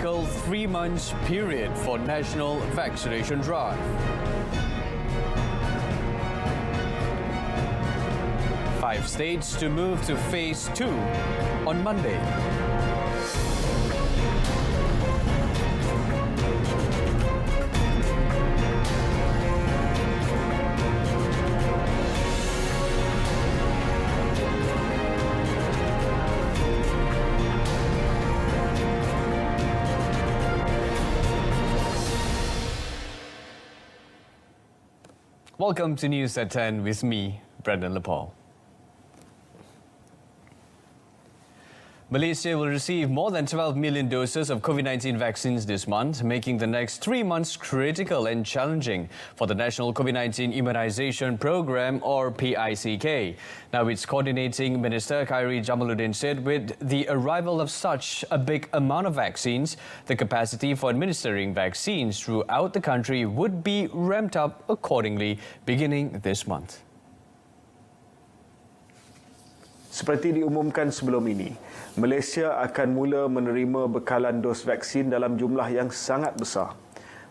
critical 3-month period for national vaccination drive. Five states to move to phase 2 on Monday. Welcome to News at 10 with me, Brendan Lepal. Malaysia will receive more than 12 million doses of COVID-19 vaccines this month, making the next 3 months critical and challenging for the National COVID-19 Immunisation Programme, or PICK. Now, its coordinating minister, Khairi Jamaluddin, said with the arrival of such a big amount of vaccines, the capacity for administering vaccines throughout the country would be ramped up accordingly beginning this month. Seperti diumumkan sebelum ini, Malaysia akan mula menerima bekalan dos vaksin dalam jumlah yang sangat besar.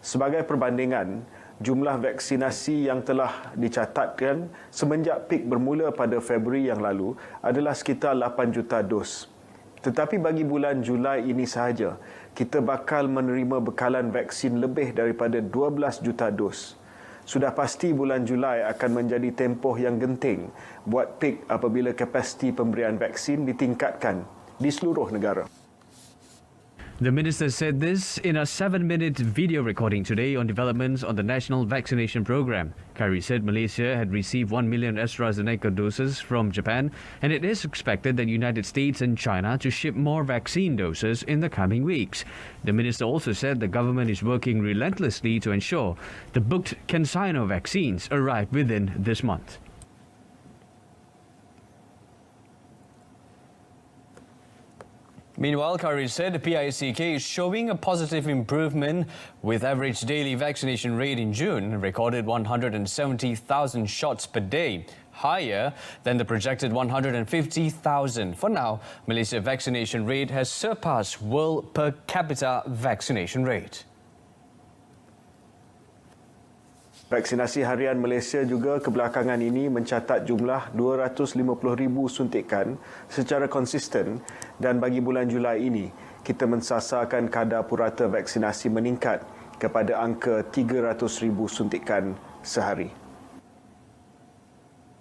Sebagai perbandingan, jumlah vaksinasi yang telah dicatatkan semenjak pik bermula pada Februari yang lalu adalah sekitar 8 juta dos. Tetapi bagi bulan Julai ini sahaja, kita bakal menerima bekalan vaksin lebih daripada 12 juta dos. Sudah pasti bulan Julai akan menjadi tempoh yang genting buat pik apabila kapasiti pemberian vaksin ditingkatkan di seluruh negara. The minister said this in a 7-minute video recording today on developments on the National Vaccination Programme. Khairi said Malaysia had received 1 million AstraZeneca doses from Japan, and it is expected that the United States and China to ship more vaccine doses in the coming weeks. The minister also said the government is working relentlessly to ensure the booked CanSino vaccines arrive within this month. Meanwhile, Khairi said the PICK is showing a positive improvement with average daily vaccination rate in June recorded 170,000 shots per day, higher than the projected 150,000. For now, Malaysia's vaccination rate has surpassed world per capita vaccination rate. Vaksinasi harian Malaysia juga kebelakangan ini mencatat jumlah 250,000 suntikan secara konsisten, dan bagi bulan Julai ini, kita mensasarkan kadar purata vaksinasi meningkat kepada angka 300,000 suntikan sehari.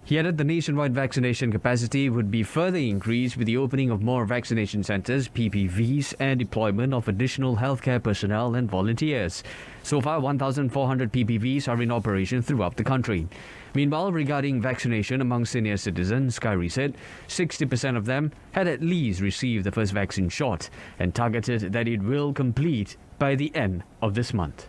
He added the nationwide vaccination capacity would be further increased with the opening of more vaccination centres, PPVs, and deployment of additional healthcare personnel and volunteers. So far, 1,400 PPVs are in operation throughout the country. Meanwhile, regarding vaccination among senior citizens, Khairi said 60% of them had at least received the first vaccine shot and targeted that it will complete by the end of this month.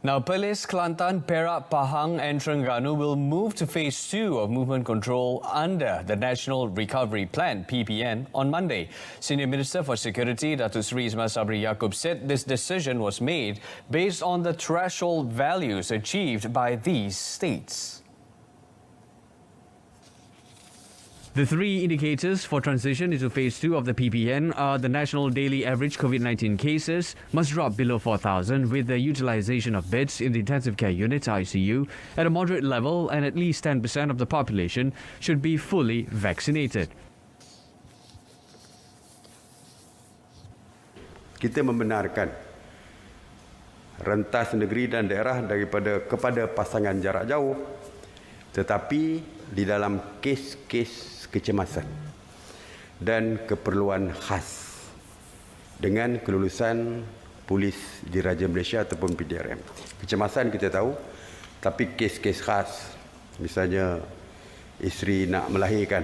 Now, Perlis, Kelantan, Perak, Pahang and Terengganu will move to phase 2 of movement control under the National Recovery Plan, PPN, on Monday. Senior Minister for Security, Datuk Seri Ismail Sabri Yaakob, said this decision was made based on the threshold values achieved by these states. The three indicators for transition into phase 2 of the PPN are the national daily average COVID-19 cases must drop below 4,000 with the utilisation of beds in the intensive care units ICU at a moderate level, and at least 10% of the population should be fully vaccinated. Kita membenarkan rentas negeri dan daerah kepada pasangan jarak jauh, tetapi di dalam kes-kes kecemasan dan keperluan khas dengan kelulusan polis diraja Malaysia ataupun PDRM. Kecemasan kita tahu, tapi kes-kes khas, misalnya isteri nak melahirkan.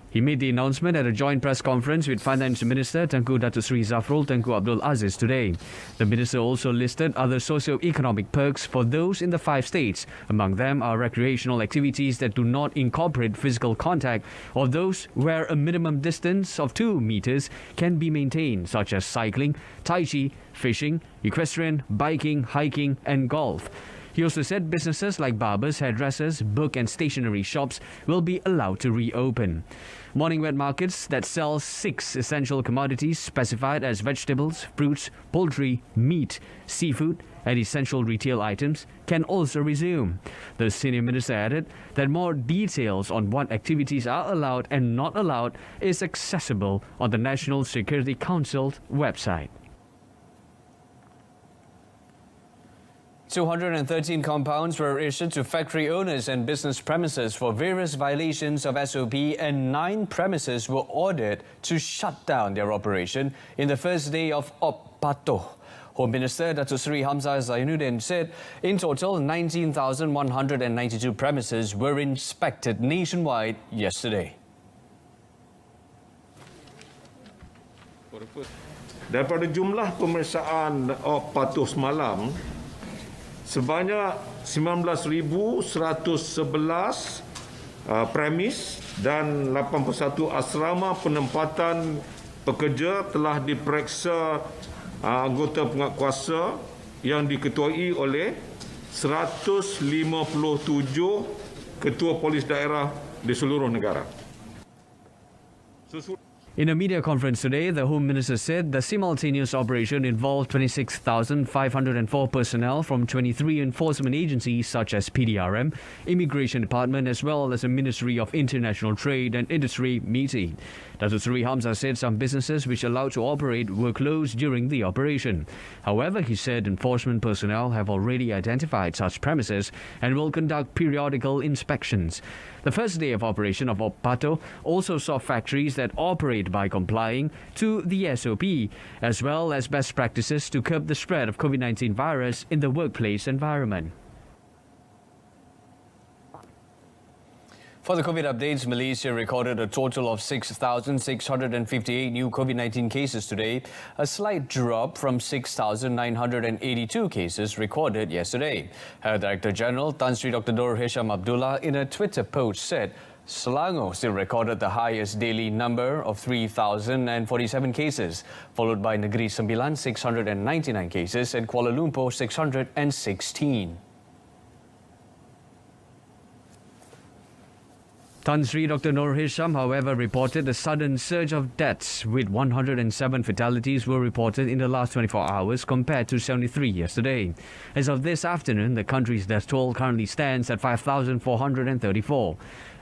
He made the announcement at a joint press conference with Finance Minister Tengku Datuk Seri Zafrul Tengku Abdul Aziz today. The minister also listed other socio-economic perks for those in the 5 states. Among them are recreational activities that do not incorporate physical contact or those where a minimum distance of 2 meters can be maintained, such as cycling, tai chi, fishing, equestrian, biking, hiking and golf. He also said businesses like barbers, hairdressers, book and stationery shops will be allowed to reopen. Morning wet markets that sell 6 essential commodities specified as vegetables, fruits, poultry, meat, seafood, and essential retail items can also resume. The senior minister added that more details on what activities are allowed and not allowed is accessible on the National Security Council website. 213 compounds were issued to factory owners and business premises for various violations of SOP, and 9 premises were ordered to shut down their operation in the first day of Opato. Home Minister Datuk Seri Hamzah Zainuddin said in total 19,192 premises were inspected nationwide yesterday. Daripada jumlah pemeriksaan Opato semalam, sebanyak 19,111 premis dan 81 asrama penempatan pekerja telah diperiksa anggota penguatkuasa yang diketuai oleh 157 ketua polis daerah di seluruh negara. In a media conference today, the Home Minister said the simultaneous operation involved 26,504 personnel from 23 enforcement agencies such as PDRM, Immigration Department, as well as the Ministry of International Trade and Industry, MITI. Datuk Seri Hamzah said some businesses which allowed to operate were closed during the operation. However, he said enforcement personnel have already identified such premises and will conduct periodical inspections. The first day of operation of Opato also saw factories that operate by complying to the SOP, as well as best practices to curb the spread of COVID-19 virus in the workplace environment. For the COVID updates, Malaysia recorded a total of 6,658 new COVID-19 cases today, a slight drop from 6,982 cases recorded yesterday. Health Director General Tan Sri Dr. Nur Hisham Abdullah in a Twitter post said Selangor still recorded the highest daily number of 3,047 cases, followed by Negeri Sembilan 699 cases and Kuala Lumpur 616. Tan Sri Dr. Nur Hisham, however, reported a sudden surge of deaths, with 107 fatalities were reported in the last 24 hours compared to 73 yesterday. As of this afternoon, the country's death toll currently stands at 5,434.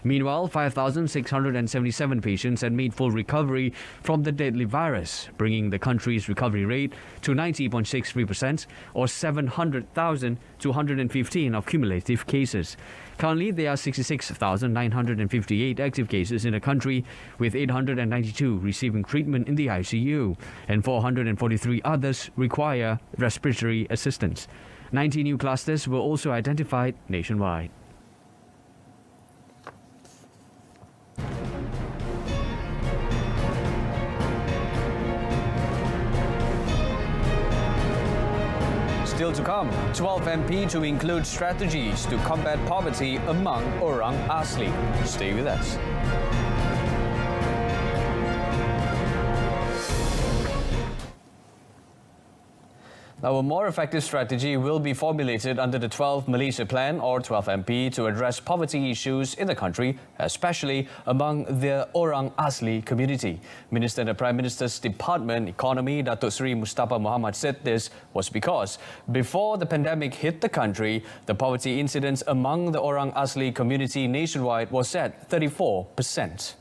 Meanwhile, 5,677 patients had made full recovery from the deadly virus, bringing the country's recovery rate to 90.63%, or 700,215 of cumulative cases. Currently, there are 66,958 active cases in the country, with 892 receiving treatment in the ICU, and 443 others require respiratory assistance. 90 new clusters were also identified nationwide. Still to come, 12 MP to include strategies to combat poverty among orang asli. Stay with us. Now, a more effective strategy will be formulated under the 12 Malaysia Plan, or 12 MP, to address poverty issues in the country, especially among the Orang Asli community. Minister in the Prime Minister's Department, Economy, Datuk Seri Mustafa Muhammad said this was because before the pandemic hit the country, the poverty incidence among the Orang Asli community nationwide was at 34%.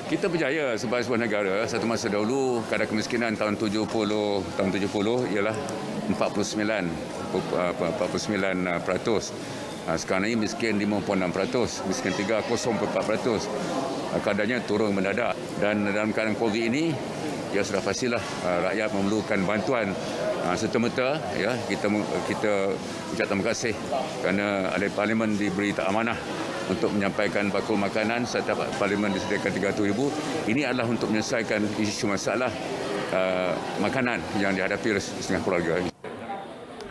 Kita berjaya sebagai sebuah negara. Satu masa dahulu kadar kemiskinan tahun 70 ialah 49%. Sekarang ini miskin 5.6%, miskin 3 0.4%. Kadarnya turun mendadak, dan dalam keadaan Covid ini ya sudah pastilah rakyat memerlukan bantuan serta-merta. Ya, kita ucap terima kasih kerana ahli parlimen diberi amanah untuk menyampaikan bakul makanan serta parlimen disediakan 300,000. Ini adalah untuk menyelesaikan isu masalah makanan yang dihadapi setengah keluarga.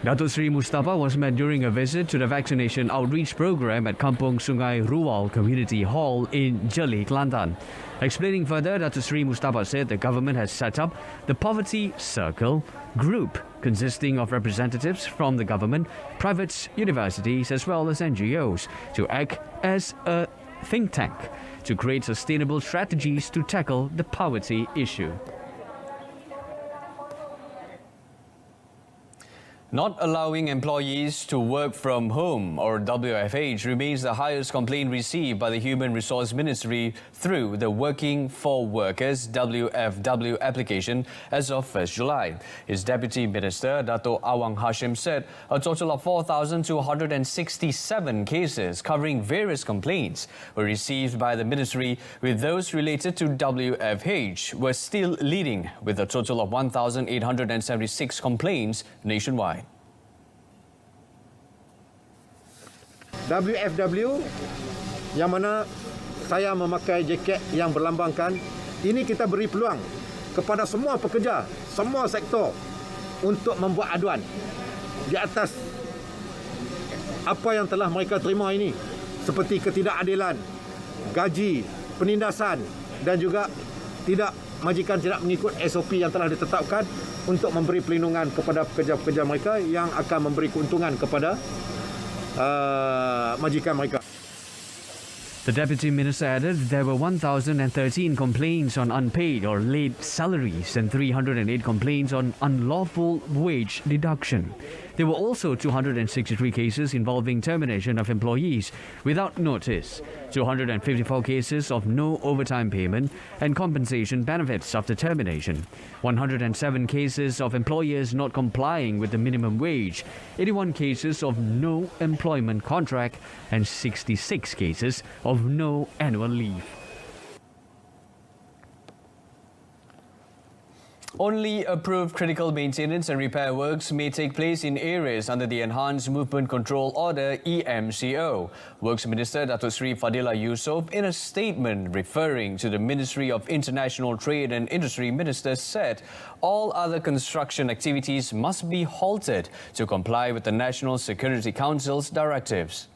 Datuk Seri Mustafa was met during a visit to the vaccination outreach program at Kampung Sungai Rual Community Hall in Jeli, Kelantan. Explaining further, Datuk Seri Mustafa said the government has set up the Poverty Circle group consisting of representatives from the government, private universities as well as NGOs to act as a think tank to create sustainable strategies to tackle the poverty issue. Not allowing employees to work from home, or WFH, remains the highest complaint received by the Human Resource Ministry through the Working for Workers WFW application as of 1st July. His Deputy Minister, Dato' Awang Hashim, said a total of 4,267 cases covering various complaints were received by the ministry, with those related to WFH were still leading with a total of 1,876 complaints nationwide. WFW yang mana saya memakai jaket yang berlambangkan, ini kita beri peluang kepada semua pekerja, semua sektor untuk membuat aduan di atas apa yang telah mereka terima ini, seperti ketidakadilan, gaji, penindasan dan juga majikan tidak mengikut SOP yang telah ditetapkan untuk memberi perlindungan kepada pekerja-pekerja mereka yang akan memberi keuntungan kepada majikan mereka. The Deputy Minister added there were 1,013 complaints on unpaid or late salaries and 308 complaints on unlawful wage deduction. There were also 263 cases involving termination of employees without notice, 254 cases of no overtime payment and compensation benefits after termination, 107 cases of employers not complying with the minimum wage, 81 cases of no employment contract and 66 cases of no annual leave. Only approved critical maintenance and repair works may take place in areas under the Enhanced Movement Control Order (EMCO). Works Minister Datuk Seri Fadilah Yusof, in a statement referring to the Ministry of International Trade and Industry Minister, said all other construction activities must be halted to comply with the National Security Council's directives.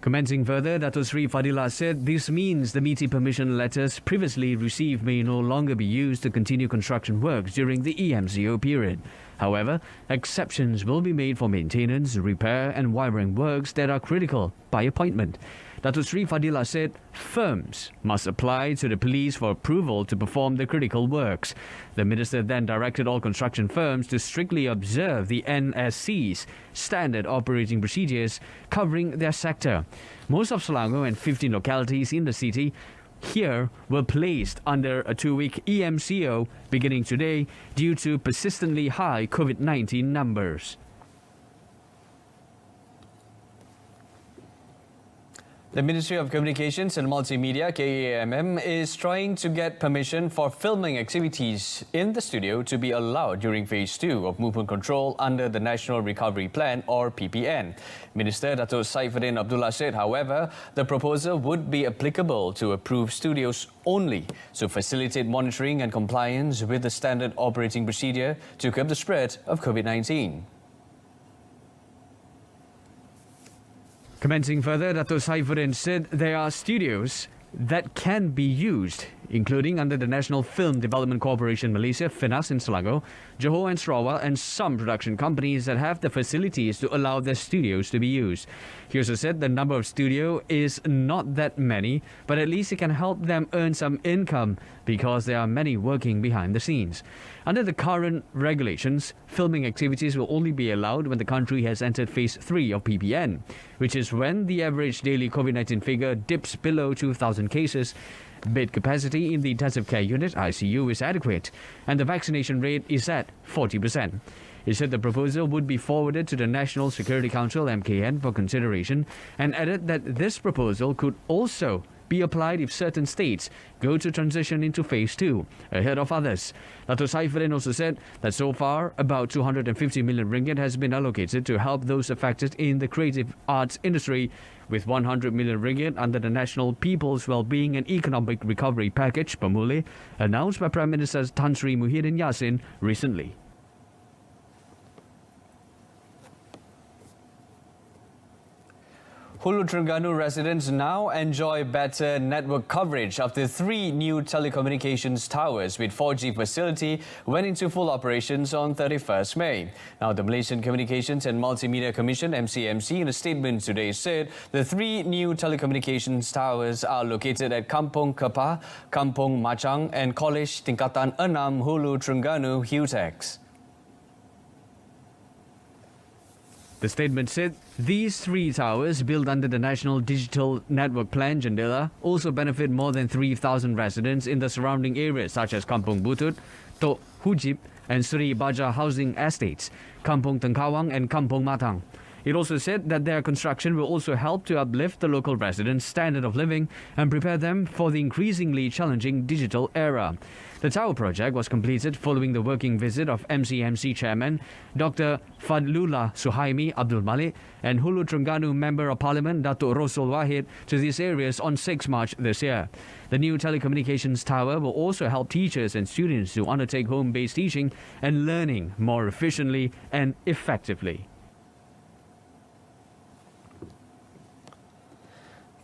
Commenting further, Datuk Seri Fadilah said this means the MITI permission letters previously received may no longer be used to continue construction works during the EMCO period. However, exceptions will be made for maintenance, repair and wiring works that are critical by appointment. Datuk Seri Fadilah said firms must apply to the police for approval to perform the critical works. The minister then directed all construction firms to strictly observe the NSC's standard operating procedures covering their sector. Most of Selangor and 15 localities in the city here were placed under a 2-week EMCO beginning today due to persistently high COVID-19 numbers. The Ministry of Communications and Multimedia, KAMM, is trying to get permission for filming activities in the studio to be allowed during Phase 2 of movement control under the National Recovery Plan, or PPN. Minister Dato' Saifuddin Abdullah said, however, the proposal would be applicable to approved studios only to facilitate monitoring and compliance with the standard operating procedure to curb the spread of COVID-19. Commenting further, Dato' Saifuddin said there are studios that can be used, including under the National Film Development Corporation Malaysia, FINAS in Selangor, Johor and Sarawak, and some production companies that have the facilities to allow their studios to be used. He also said the number of studios is not that many, but at least it can help them earn some income because there are many working behind the scenes. Under the current regulations, filming activities will only be allowed when the country has entered Phase 3 of PPN, which is when the average daily COVID-19 figure dips below 2,000 cases, bed capacity in the intensive care unit ICU is adequate, and the vaccination rate is at 40%. He said the proposal would be forwarded to the National Security Council (MKN) for consideration, and added that this proposal could also be applied if certain states go to transition into Phase 2 ahead of others. Dato' Saifuddin also said that so far about 250 million ringgit has been allocated to help those affected in the creative arts industry, with 100 million ringgit under the National People's Wellbeing and Economic Recovery Package (PEMULE) announced by Prime Minister Tan Sri Muhyiddin Yassin recently. Hulu Terengganu residents now enjoy better network coverage after 3 new telecommunications towers with 4G facility went into full operations on 31st May. Now, the Malaysian Communications and Multimedia Commission, MCMC, in a statement today said the 3 new telecommunications towers are located at Kampung Kepah, Kampung Machang and College Tingkatan 6 Hulu Terengganu Hutex. The statement said these 3 towers, built under the National Digital Network Plan Jendela, also benefit more than 3,000 residents in the surrounding areas such as Kampung Butut, Tok Hujib and Seri Baja housing estates, Kampung Tengkawang and Kampung Matang. It also said that their construction will also help to uplift the local residents' standard of living and prepare them for the increasingly challenging digital era. The tower project was completed following the working visit of MCMC Chairman Dr. Fadlullah Suhaimi Abdul Malik and Hulu Terengganu Member of Parliament Datuk Rosul Wahid to these areas on 6 March this year. The new telecommunications tower will also help teachers and students to undertake home-based teaching and learning more efficiently and effectively.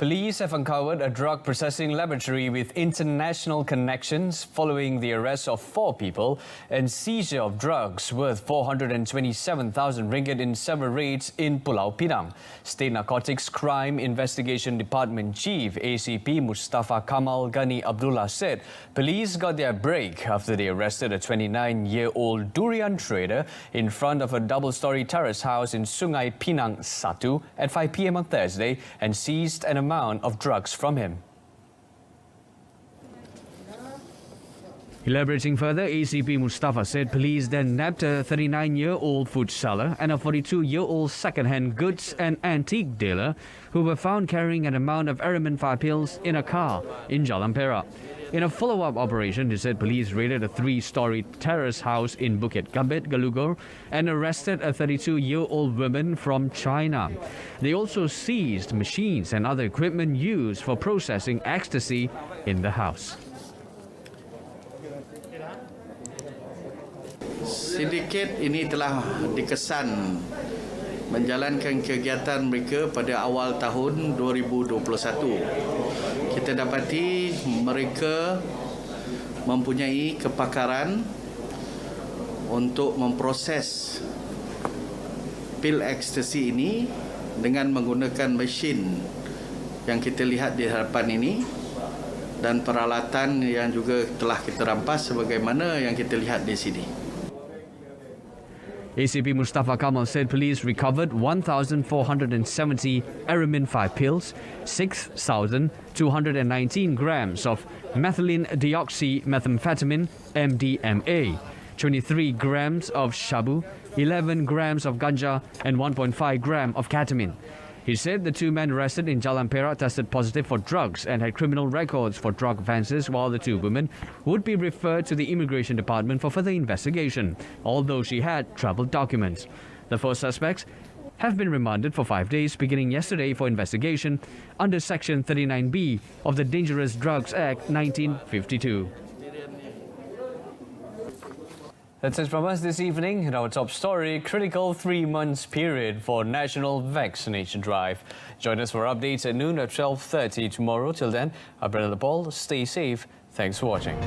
Police have uncovered a drug processing laboratory with international connections following the arrest of 4 people and seizure of drugs worth 427,000 ringgit in several raids in Pulau Pinang. State Narcotics Crime Investigation Department Chief ACP Mustafa Kamal Ghani Abdullah said police got their break after they arrested a 29-year-old durian trader in front of a double-storey terrace house in Sungai Pinang 1 at 5 p.m. on Thursday and seized an amount of drugs from him. Elaborating further, ACP Mustafa said police then nabbed a 39-year-old food seller and a 42-year-old second-hand goods and antique dealer who were found carrying an amount of Aramin 5 pills in a car in Jalan Perak. In a follow-up operation, they said police raided a 3-storey terrace house in Bukit Gambit, Galugor, and arrested a 32-year-old woman from China. They also seized machines and other equipment used for processing ecstasy in the house. Sindiket ini telah dikesan menjalankan kegiatan mereka pada awal tahun 2021. Kita dapati mereka mempunyai kepakaran untuk memproses pil ekstasi ini dengan menggunakan mesin yang kita lihat di hadapan ini dan peralatan yang juga telah kita rampas sebagaimana yang kita lihat di sini. ACP Mustafa Kamal said police recovered 1,470 Aramin 5 pills, 6,219 grams of methylene deoxymethamphetamine (MDMA), 23 grams of shabu, 11 grams of ganja, and 1.5 gram of ketamine. He said the 2 men arrested in Jalan Perak tested positive for drugs and had criminal records for drug offences, while the 2 women would be referred to the Immigration Department for further investigation, although she had travel documents. The 4 suspects have been remanded for 5 days beginning yesterday for investigation under Section 39B of the Dangerous Drugs Act 1952. That's it from us this evening. In our top story, critical 3 months period for National Vaccination Drive. Join us for updates at noon at 12:30 tomorrow. Till then, I'm Brendan Paul. Stay safe. Thanks for watching.